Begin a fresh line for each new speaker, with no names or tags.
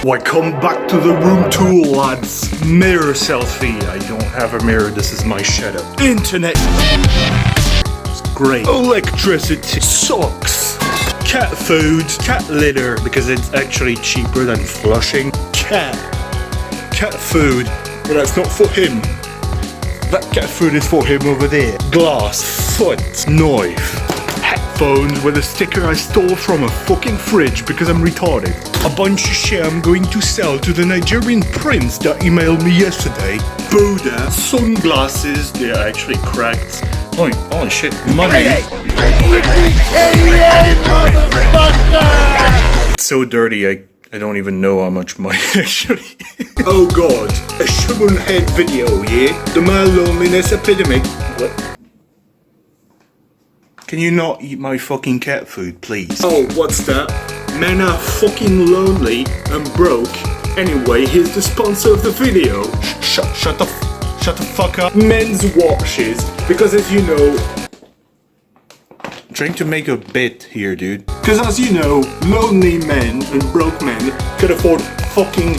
Why, come back to the room tool, lads. Mirror selfie. I don't have a mirror, this is my shadow. Internet. It's great. Electricity. Socks. Cat food. Cat litter, because it's actually cheaper than flushing. Cat food. But that's not for him. That cat food is for him over there. Glass. Foot. Knife. Headphones with a sticker I stole from a fucking fridge because I'm retarded. A bunch of shit I'm going to sell to the Nigerian prince that emailed me yesterday. Buddha. Sunglasses. They're actually cracked. Oh shit. Money. It's so dirty, I don't even know how much money actually. Oh god. A shovelhead video, yeah? The man loneliness epidemic. What? Can you not eat my fucking cat food, please? Oh, what's that? Men are fucking lonely and broke. Anyway, here's the sponsor of the video. Shut the fuck up. Men's washes, because as you know, I'm trying to make a bit here, dude. Because as you know, lonely men and broke men can afford fucking